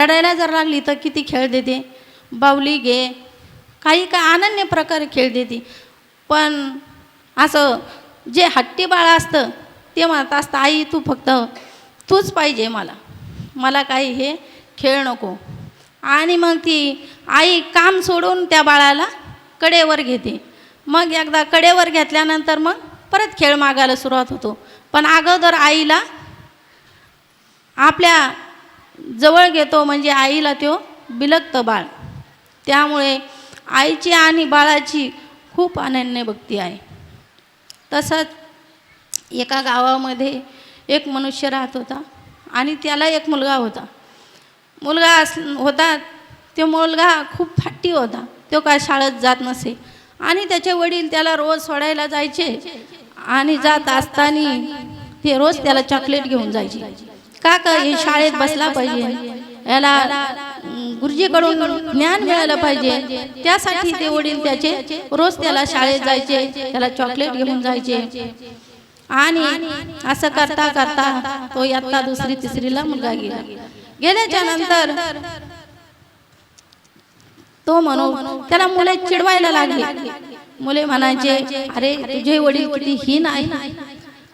रडायला जर लागली तर किती खेळ देते, बाहुली घे, काही काय अनन्य प्रकारे खेळ देते. पण असं जे हट्टी बाळ असतं ते म्हणत असतं, आई तू फक्त तूच पाहिजे मला, मला काही हे खेळ नको. आणि मग ती आई काम सोडून त्या बाळाला कडेवर घेते. मग एकदा कडेवर घेतल्यानंतर मग परत खेळ मागायला सुरुवात होतो. पण अगोदर आईला आपल्या जवळ घेतो, म्हणजे आईला तो बिलगतं बाळ. त्यामुळे आईची आणि बाळाची खूप अनन्य भक्ती आहे. तसंच एका गावामध्ये एक मनुष्य राहत होता आणि त्याला एक मुलगा होता. होता तो मुलगा खूप हट्टी होता. तो काय शाळेत जात नसे आणि त्याचे वडील त्याला रोज सोडायला जायचे आणि जात असताना ते रोज त्याला चॉकलेट घेऊन जायचे. का हे शाळेत बसला पाहिजे, याला गुरुजीकडून ज्ञान मिळालं पाहिजे, त्यासाठी ते वडील त्याचे रोज त्याला शाळेत जायचे, त्याला चॉकलेट घेऊन जायचे. आणि असं करता करता तो इयत्ता 2री 3रीला मुलगा गेल्याच्या नंतर तो म्हणून त्याला मुले चिडवायला लागली. मुले म्हणायचे, अरे तुझे वडील किती हीन आहे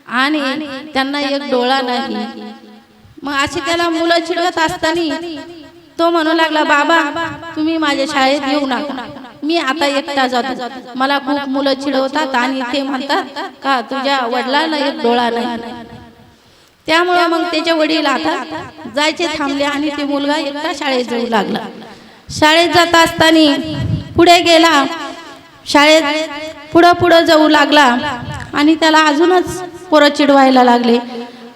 आणि त्यांना एक डोळा नाही. मग अशी त्याला मुलं चिडवत असताना तो म्हणू लागला, बाबा तुम्ही माझ्या शाळेत येऊ नका, मी आता एकटा जातो, मला खूप मुलं चिडवतात आणि ते म्हणतात का तुझ्या वडिलांना एक डोळा नाही. त्यामुळे मग त्याचे वडील आता जायचे थांबले आणि ते मुलगा एकटा शाळेत जाऊ लागला. शाळेत जात असताना पुढे गेला, शाळेत पुढं जाऊ लागला आणि त्याला अजूनच पोरं चिडवायला लागले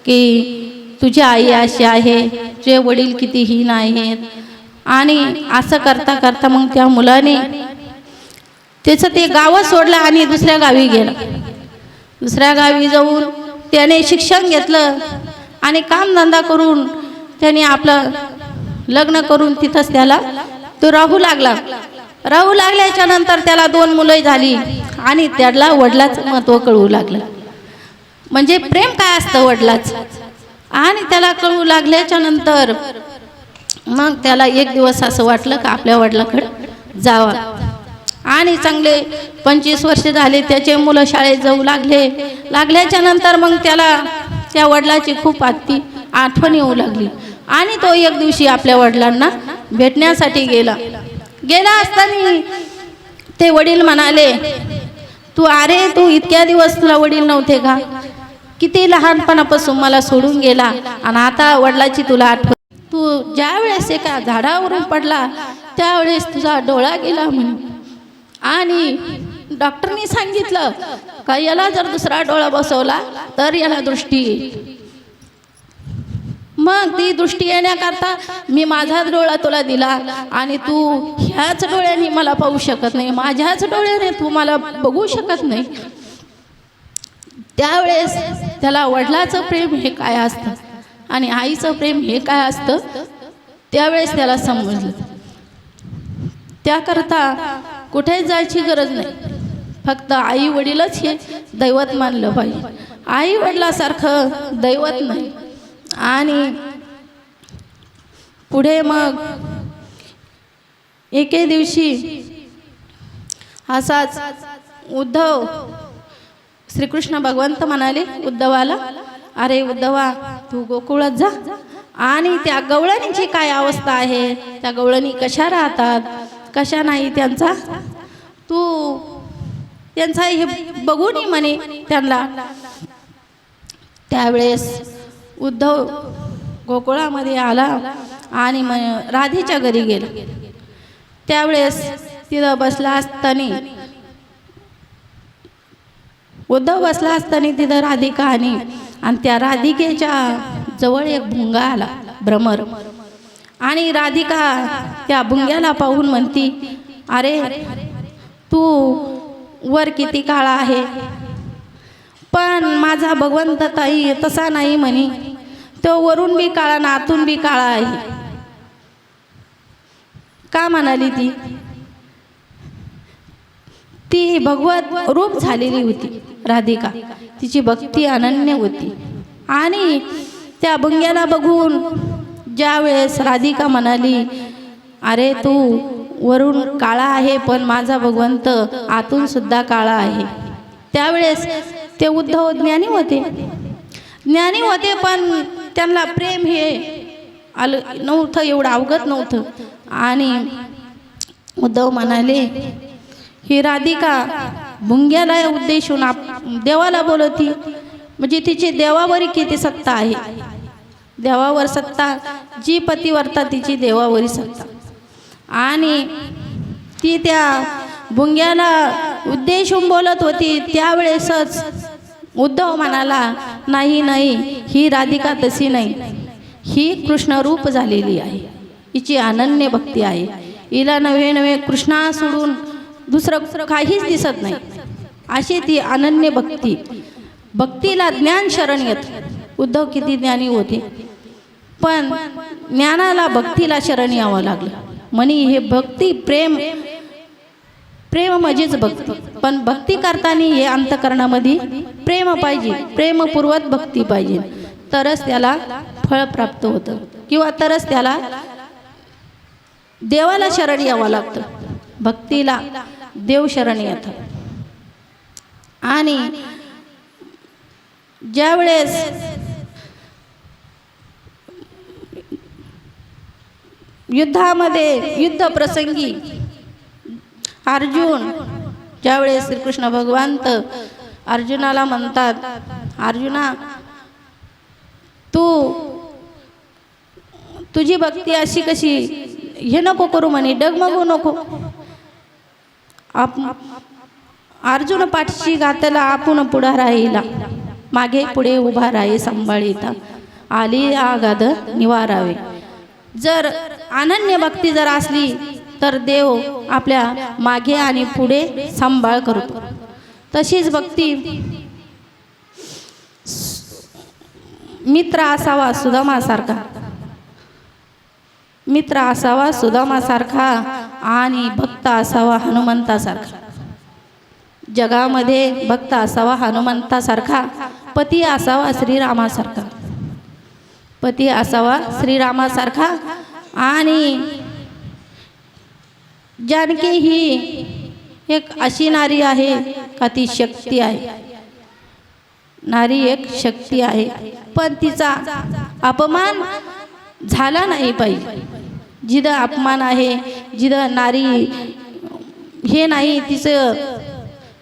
की तुझी आई अशी आहे, तुझे वडील किती हीन आहेत. आणि असं करता करता मग त्या मुलाने त्याचं ते गाव सोडलं आणि दुसऱ्या गावी गेला. दुसऱ्या गावी जाऊन त्याने शिक्षण घेतलं आणि कामधंदा करून त्याने आपलं लग्न करून तिथंच त्याला तो राहू लागला. राहू लागल्याच्या नंतर त्याला 2 मुलं झाली आणि त्याला वडिलाचं महत्त्व कळू लागलं, म्हणजे प्रेम काय असतं वडिलाचं. आणि त्याला कळू लागल्याच्या नंतर मग त्याला एक दिवस असं वाटलं का आपल्या वडिलाकडे जावं. आणि चांगले 25 वर्ष झाले त्याचे मुलं शाळेत जाऊ लागल्याच्या नंतर मग त्याला त्या वडिलाची खूप आठवण येऊ लागली. आणि तो एक दिवशी आपल्या वडिलांना भेटण्यासाठी गेला असताना ते वडील म्हणाले, तू इतक्या दिवस तुला वडील नव्हते का, किती लहानपणापासून मला सोडून गेला आणि आता वडिलाची तुला आठवण. तू ज्या वेळेस एका झाडावरून पडला त्यावेळेस तुझा डोळा गेला म्हणे आणि डॉक्टरनी सांगितलं का याला जर दुसरा डोळा बसवला तर याला दृष्टी येईल. मग ती दृष्टी येण्याकरता मी माझाच डोळा तुला दिला आणि तू ह्याच डोळ्याने मला पाहू शकत नाही, माझ्याच डोळ्याने तू मला बघू शकत नाही. त्यावेळेस त्याला वडिलाचं प्रेम हे काय असतं आणि आईचं प्रेम हे काय असतं त्यावेळेस त्याला समजलं. त्याकरता कुठे जायची गरज नाही, फक्त आई वडीलच हे दैवत मानलं पाहिजे. आई वडिलासारखं दैवत नाही. आणि पुढे मग एके दिवशी असाच उद्धव श्रीकृष्ण भगवंत म्हणाले उद्धवाला, अरे उद्धवा तू गोकुळात जा आणि त्या गवळणीची काय अवस्था आहे, त्या गवळणी कशा राहतात कशा नाही त्यांचा हे बघून ये म्हणे त्यांना. त्यावेळेस उद्धव गोकुळामध्ये आला आणि राधेच्या घरी गेला. त्यावेळेस तिथं उद्धव बसला असताना तिथं राधिका आणि त्या राधिकेच्या जवळ एक भुंगा आला भ्रमर. आणि राधिका त्या भुंग्याला पाहून म्हणती, अरे तू वर किती काळा आहे, पण माझा भगवंत ताई तसा नाही म्हणे, तो वरून बी काळा ना आतून बी काळा आहे. का म्हणाली ती भगवत रूप झालेली होती राधिका, तिची भक्ती अनन्य होती. आणि त्या भुंग्याला बघून ज्या वेळेस राधिका म्हणाली, अरे तू वरून काळा आहे पण माझा भगवंत आतून सुद्धा काळा आहे, त्यावेळेस ते उद्धव ज्ञानी होते पण त्यांना प्रेम हे आलं नव्हतं, एवढं अवगत नव्हतं. आणि उद्धव म्हणाले, ही राधिका भुंग्याला उद्देशून देवाला बोलती, म्हणजे तिची देवावर किती सत्ता आहे, देवावर सत्ता, जी पतिव्रता तिची देवावरी सत्ता. आणि ती त्या भुंग्याला उद्देशून बोलत होती. त्यावेळेसच उद्धव म्हणाला, नाही नाही, ही राधिका तशी नाही, ही कृष्णरूप झालेली आहे, हिची अनन्य भक्ती आहे, हिला नवे नवे कृष्णा सोडून दुसरं काहीच दिसत नाही, अशी ती अनन्य भक्ती. भक्तीला ज्ञान शरण येत. उद्धव किती ज्ञानी होते पण ज्ञानाला भक्तीला शरण यावं लागलं. म्हणे हे भक्ती प्रेम म्हणजेच भक्ती, पण भक्ती करताना हे अंतकरणामध्ये प्रेम पाहिजे, प्रेमपूर्वक भक्ती पाहिजे, तरच त्याला फळ प्राप्त होतं किंवा तरच त्याला देवाला शरण यावं लागतं. भक्तीला देव शरण येतं. आणि ज्यावेळेस युद्धामध्ये युद्ध प्रसंगी अर्जुन, ज्यावेळेस श्रीकृष्ण भगवंत अर्जुनाला म्हणतात, अर्जुना तुझी भक्ती अशी कशी, हे नको करू म्हणे, डगमगू नको. अर्जुन पाठशी घातला आपण पुढा राहिला, मागे पुढे उभा राही सांभाळीता, आली आगाध निवारावे. जर अनन्य भक्ती जर असली तर देव आपल्या मागे आणि पुढे सांभाळ करतो. तशीच भक्ती मित्र असावा सुदामासारखा, मित्र असावा सुदामासारखा आणि भक्त असावा हनुमंतासारखा. जगामध्ये भक्त असावा हनुमंतासारखा, पती असावा श्रीरामासारखा, पती असावा श्रीरामासारखा. आणि जानकी ही एक अशी नारी आहे का ती शक्ती आहे, नारी एक शक्ती आहे, पण तिचा अपमान झाला नाही पाहिजे. जिथं अपमान आहे, जिथं नारी हे नाही, तिचं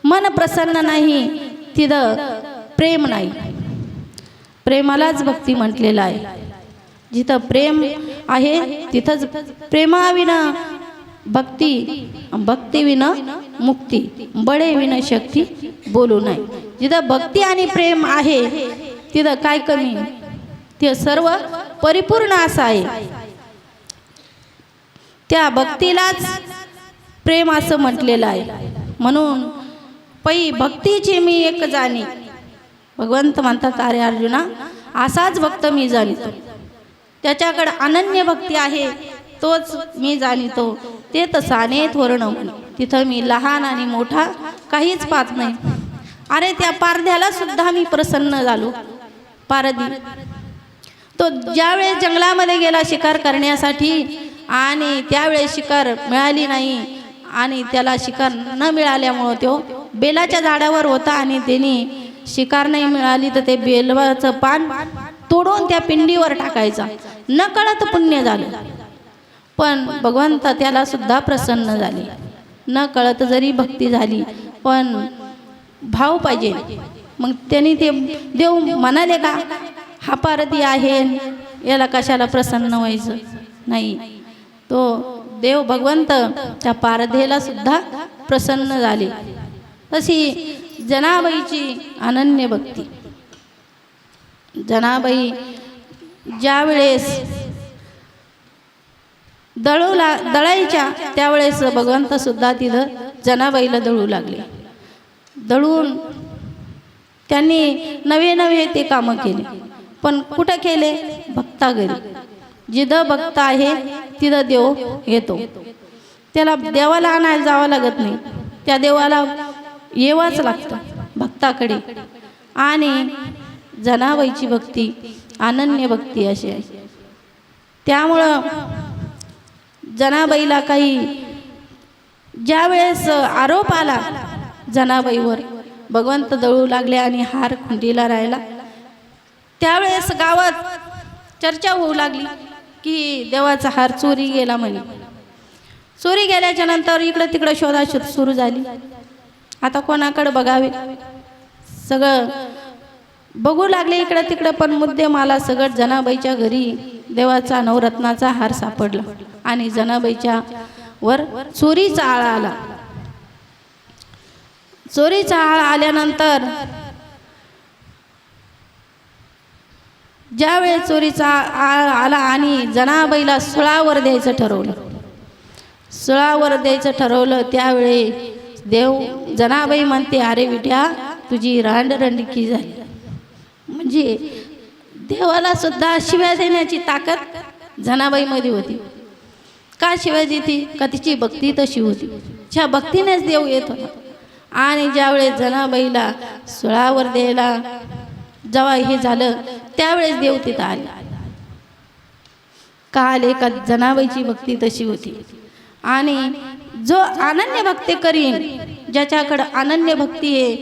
मन प्रसन्न नाही, तिथं प्रेम नाही. प्रेमालाच भक्ती म्हटलेलं आहे. जिथं प्रेम आहे तिथंच प्रेमाविना भक्ती, भक्तीविना मुक्ती, बळे विना शक्ती बोलू नये. जिथं भक्ती आणि प्रेम आहे तिथं काय कमी, ते सर्व परिपूर्ण असं आहे. त्या भक्तीलाच प्रेम असं म्हटलेलं आहे. म्हणून पै भक्तीची मी एक जाणी, भगवंत म्हणतात, अरे अर्जुना असाच भक्त मी जाणितो, त्याच्याकडे अनन्य भक्ती आहे तोच मी जाणितो, ते तसाने थोरण म्हणे. तिथं मी लहान आणि मोठा काहीच पाहत नाही. अरे त्या पारध्याला सुद्धा मी प्रसन्न झालो. पारधी तो ज्यावेळेस जंगलामध्ये गेला शिकार करण्यासाठी आणि त्यावेळेस शिकार मिळाली नाही आणि त्याला शिकार न मिळाल्यामुळं तो बेलाच्या झाडावर होता आणि त्यांनी शिकार नाही मिळाली तर ते बेलवाचं पान तोडून त्या पिंडीवर टाकायचा. नकळत पुण्य झालं, पण भगवंत त्याला सुद्धा प्रसन्न झाले. न कळत जरी भक्ती झाली पण भाव पाहिजे. मग त्यांनी ते देव म्हणाले का हा पारधी आहे, याला कशाला प्रसन्न व्हायचं नाही. तो देव भगवंत त्या पारधेला सुद्धा प्रसन्न झाले. तशी जनाबाईची अनन्य भक्ती. जनाबाई ज्यावेळेस दळायच्या त्यावेळेस भगवंत सुद्धा तिथं जनाबाईला दळू लागले. दळून त्यांनी नवे नवे ते कामं केले, पण कुठं केले? भक्ता घरी. जिथं भक्त आहे तिथं देव येतो. त्याला देवाला आणायला जावं लागत नाही, त्या देवाला येवाच लागतं भक्ताकडे. आणि जनाबाईची भक्ती अनन्य भक्ती अशी आहे. त्यामुळं जनाबाईला काही ज्या वेळेस आरोप आला जनाबाईवर, भगवंत दळू लागले आणि हार खुंटीला राहिला, त्यावेळेस गावात चर्चा होऊ लागली की देवाचा हार चोरी गेला म्हणे. चोरी गेल्याच्या नंतर इकडं तिकडं शोधाशोध सुरू झाली. आता कोणाकडे बघावे, सगळं बघू लागले इकडं तिकडं, पण मुद्देमाला सगळं जनाबाईच्या घरी देवाचा नवरत्नाचा हार सापडला आणि जनाबाईच्या वर चोरीचा आळा आला. चोरीचा आळा आल्यानंतर ज्यावेळेस चोरीचा आळा आला आणि जनाबाईला सुळावर द्यायचं ठरवलं, सुळावर द्यायचं ठरवलं, त्यावेळी देव जनाबाई म्हणते, अरे विट्या तुझी रांडरंडकी झाली. म्हणजे देवाला सुद्धा शिव्या देण्याची ताकद जनाबाईमध्ये होती. का शिव्या देती? का तिची भक्ती तशी होती, ज्या भक्तीनेच देव येत होता. आणि ज्यावेळेस जनाबाईला सुळावर द्यायला जेव्हा हे झालं, त्यावेळेस देव तिथं आले. का आले? का जनाबाईची भक्ती तशी होती. आणि जो अनन्य भक्ती करीन, ज्याच्याकडे अनन्य भक्ती आहे,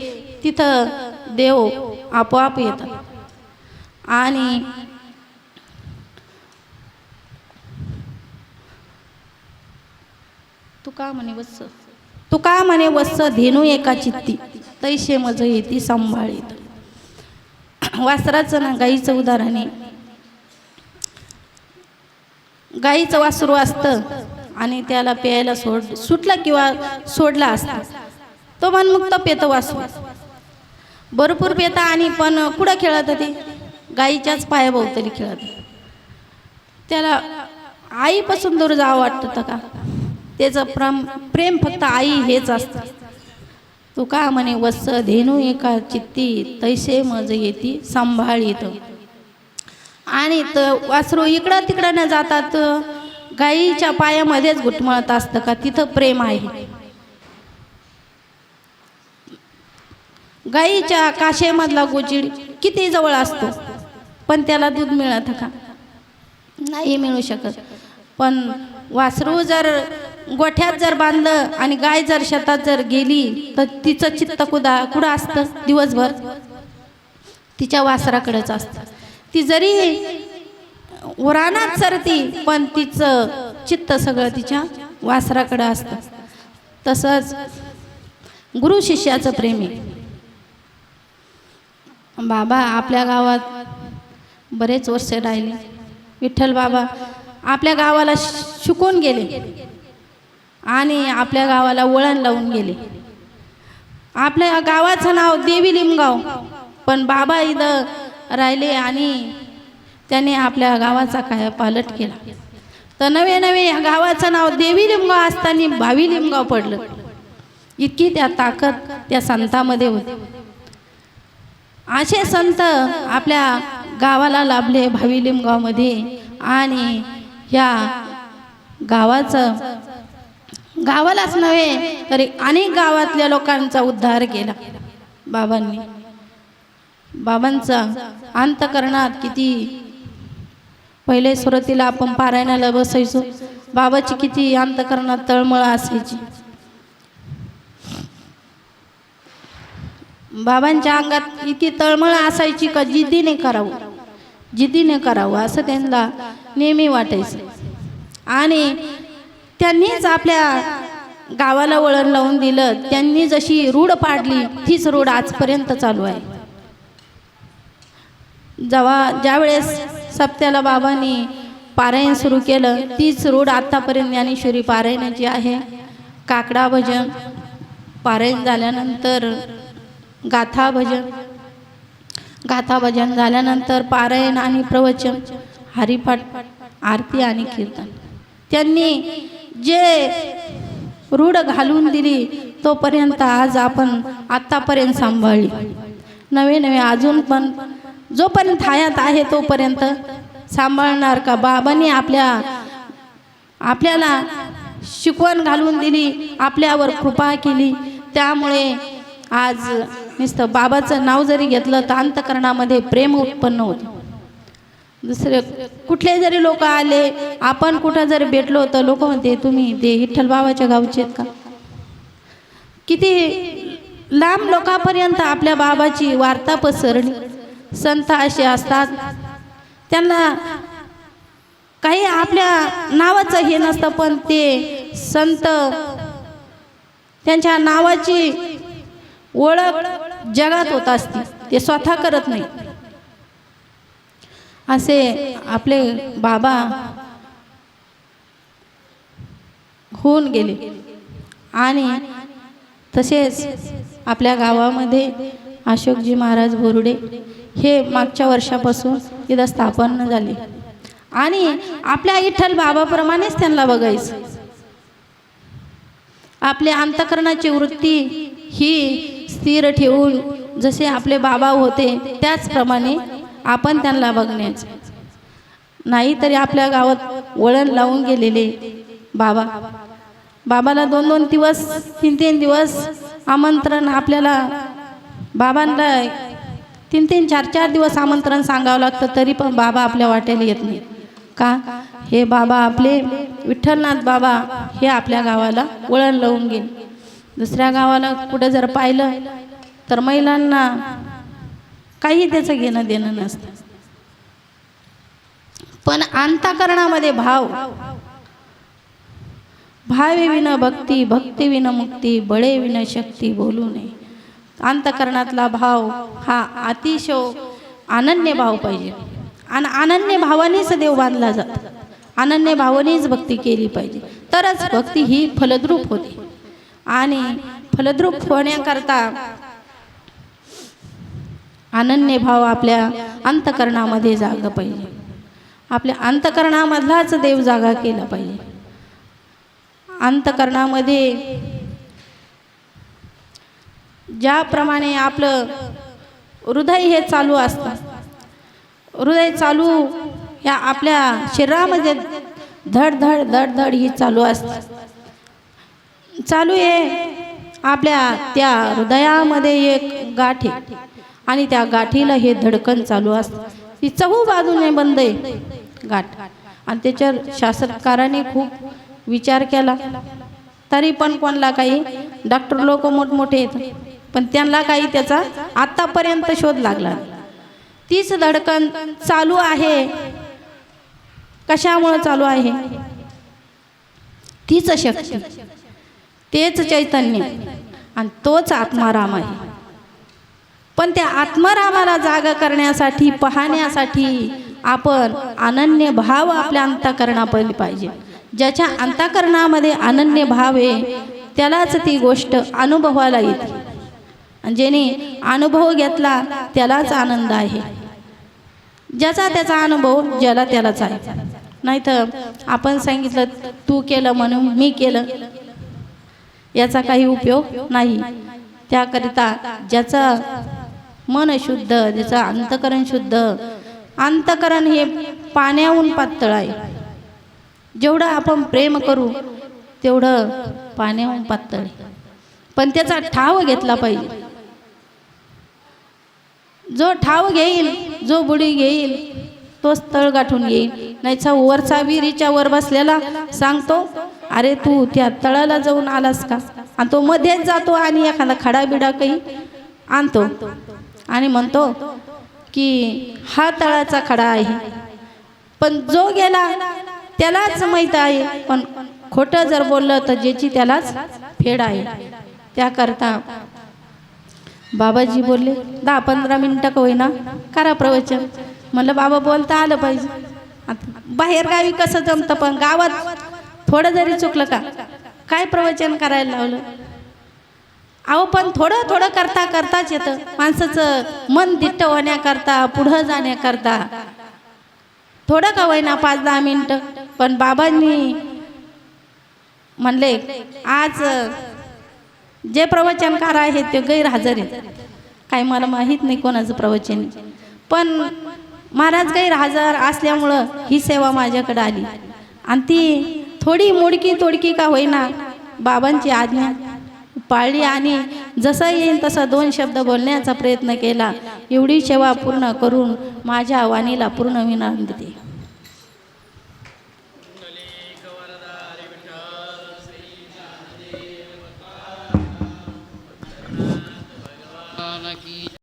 तिथं देव आपोआप येतात. आणि तुका म्हणे वत्स धेनू एका चित्ती, तैसे मज येती सांभाळीत. वासराचं ना गाईचं उदाहरण आहे. गाईचं वासरू असतं आणि त्याला प्यायला सुटलं किंवा सोडला असतं, तो मनमुक्त पेतं वासरू, भरपूर पेता. आणि पण कुठं खेळत ते? गाईच्याच पायाभोवताली खेळत. त्याला आईपासून दूर जावं वाटतं का? त्याचं प्रेम फक्त आई हेच असतं. तू का म्हणे वत्स धेनू एका चित्ती, तैसे मज येती सांभाळीत. आणि वासरू इकडं तिकडं न जातात, गाईच्या पायामध्येच घुटमळत असतं का? तिथं प्रेम आहे. गाईच्या काशेमधला गोचिड किती जवळ असतो, पण त्याला दूध मिळत का? नाही मिळू शकत. पण वासरू जर गोठ्यात जर बांधलं आणि गाय जर शेतात जर गेली, तर तिचं चित्त कुठं असतं? दिवसभर तिच्या वासराकडेच असतं. ती जरी उराणात चरती, पण तिचं चित्त सगळं तिच्या वासराकडे असतं. तसंच गुरु शिष्याचं प्रेम आहे. बाबा आपल्या गावात बरेच वर्ष राहिले. विठ्ठल बाबा आपल्या गावाला शिकून गेले आणि आपल्या गावाला वळण लावून गेले. आपल्या गावाचं नाव देवी लिमगाव, पण बाबा इथं राहिले आणि त्याने आपल्या गावाचा कायापालट केला. तर नवे नवे या गावाचं नाव देवी लिमगाव असताना भावी लिमगाव पडलं. इतकी त्या ताकद त्या संतामध्ये होती. असे संत आपल्या गावाला लाभले भावी लिमगावमध्ये. आणि ह्या गावालाच नव्हे तरी अनेक गावातल्या लोकांचा उद्धार केला बाबांनी. बाबांचा अंतकरणात किती, पहिले सुरुवातीला आपण पारायणाला बसायचो, बाबाची किती अंतकरणात तळमळ असायची. बाबांच्या अंगात इतकी तळमळ असायची का जिद्दीने करावं असं त्यांना नेहमी वाटायचं. आणि त्यांनीच आपल्या गावाला वळण लावून दिलं. त्यांनी जशी रूढ पाडली तीच रूढ आजपर्यंत चालू आहे. ज्यावेळेस सप्त्याला बाबांनी पारायण सुरू केलं, तीच रूढ आतापर्यंत ज्ञानेश्वरी पारायणाची आहे. काकडा भजन, पारायण झाल्यानंतर गाथा भजन झाल्यानंतर पारायण आणि प्रवचन, हरिपाठ, आरती आणि कीर्तन. त्यांनी जे रूढ घालून दिली तोपर्यंत आज आपण आतापर्यंत सांभाळली. नवे नवे अजून पण जोपर्यंत हयात आहे तोपर्यंत सांभाळणार का? बाबांनी आपल्याला शिकवण घालून दिली, आपल्यावर कृपा केली. त्यामुळे आज नुसतं बाबाचं नाव जरी घेतलं तर अंतकरणामध्ये प्रेम उत्पन्न होते. दुसरे कुठले जरी लोक आले, आपण कुठं जरी भेटलो तर लोक म्हणते तुम्ही ते विठ्ठल बाबाच्या गावचे आहेत का. किती लांब लोकांपर्यंत आपल्या बाबाची वार्ता पसरली. संत असे असतात, त्यांना काही आपल्या नावाचं हे नसतं, पण ते संत त्यांच्या नावाची ओळख जगात होत असते, ते स्वतः करत नाही. असे आपले बाबा होऊन गेले. आणि तसेच आपल्या गावामध्ये अशोकजी महाराज बोरुडे हे मागच्या वर्षापासून इथं स्थापन झाले. आणि आपल्या विठ्ठल बाबाप्रमाणेच त्यांना बघायचं. आपल्या अंतःकरणाची वृत्ती ही स्थिर ठेवून जसे आपले बाबा होते त्याचप्रमाणे आपण त्यांना बघण्याचं. नाहीतरी आपल्या गावात वळण लावून गेलेले बाबाला 2-2 दिवस 3-3 दिवस आमंत्रण, आपल्याला बाबांना 3-3 4-4 दिवस आमंत्रण सांगावं लागतं, तरी पण बाबा आपल्या वाट्याला येत नाही का. हे बाबा आपले विठ्ठलनाथ बाबा हे आपल्या गावाला वळण लावून गेले. दुसऱ्या गावाला कुठं जर पाहिलं तर महिलांना काही त्याचं घेणं देणं नसतं. पण अंतःकरणामध्ये भावे विन भक्ती, भक्ती विन मुक्ती, बळे विन शक्ती बोलू नये. अंतःकरणातला भाव हा अतिशय अनन्य भाव पाहिजे. आणि अनन्य भावानेच देव बांधला जातो. अनन्य भावानेच भक्ती केली पाहिजे, तरच भक्ती ही फलद्रूप होते. आणि फलद्रूप होण्याकरता अनन्य भाव आपल्या अंतःकरणामध्ये जागा पाहिजे. आपल्या अंतःकरणामधलाच देव जागा केला पाहिजे. अंतःकरणामध्ये ज्याप्रमाणे आपलं हृदय हे चालू असतं, हृदय चालू या आपल्या शरीरामध्ये धडधड धडधड ही चालू असते. चालू आहे आपल्या त्या हृदयामध्ये एक गाठ आहे आणि त्या गाठीला हे धडकन चालू असतं. ती चहू बाजूने बंद आहे गाठ. आणि त्याच्यावर शास्त्रकारांनी खूप विचार केला, तरी पण कोणाला काही डॉक्टर लोक मोठमोठे येतात, पण त्यांना काही त्याचा आतापर्यंत शोध लागला. तीच धडकन चालू आहे. कशामुळे चालू आहे? तीच शक्ती, तेच चैतन्य आणि तोच आत्माराम आहे. पण त्या आत्मारामाला जागा करण्यासाठी, पाहण्यासाठी आपण अनन्य भाव आपल्या अंतःकरणामध्ये पाहिजे. ज्याच्या अंतःकरणामध्ये अनन्य भाव आहे त्यालाच ती गोष्ट अनुभवाला येते. आणि ज्याने अनुभव घेतला त्यालाच आनंद आहे. ज्याचा त्याचा अनुभव ज्याला त्यालाच आहे. नाहीतर आपण सांगितलं तू केलं म्हणून मी केलं, याचा काही उपयोग नाही. त्याकरिता ज्याचं मन शुद्ध, ज्याचं अंतःकरण शुद्ध, अंतःकरण हे पाण्याहून पातळ आहे. जेवढं आपण प्रेम करू तेवढं पाण्याहून पातळ आहे. पण त्याचा ठाव घेतला पाहिजे. जो ठाव घेईल, जो बुडी घेईल तोच तळ गाठून येईल. नाहीचा वरचा विहिरीच्या वर बसलेला सांगतो अरे तू त्या तळाला जाऊन आलास का, आणि तो मध्येच जातो आणि एखादा खडा बिडा काही आणतो आणि म्हणतो की हा तळाचा खडा आहे. पण जो गेला त्यालाच माहीत आहे, पण खोटं जर बोललं तर ज्याची त्यालाच फेड आहे. त्याकरता बाबाजी बोलले 10-15 मिनिटं का होईना करा प्रवचन. म्हणलं बाबा बोलता आलं पाहिजे. बाहेर गावी कसं जमतं, पण गावात थोडं जरी चुकलं का काय प्रवचन करायला लावलं. अहो पण थोडं थोडं करता करताच येतं. माणसाचं मन दिट्ट होण्याकरता, पुढं जाण्याकरता थोडं का होईना 5-10 मिनिटं. पण बाबांनी म्हणले आज जे प्रवचनकार आहेत ते गैरहजर आहेत. काय मला माहीत नाही कोणाचं प्रवचन, पण महाराज गैरहजर असल्यामुळं ही सेवा माझ्याकडे आली. आणि ती थोडी मोडकी तोडकी का होईना बाबांची आज्ञा पाळली आणि जसं येईल तसं 2 शब्द बोलण्याचा प्रयत्न केला. एवढी सेवा पूर्ण करून माझ्या वाणीला पूर्ण विराम देते. की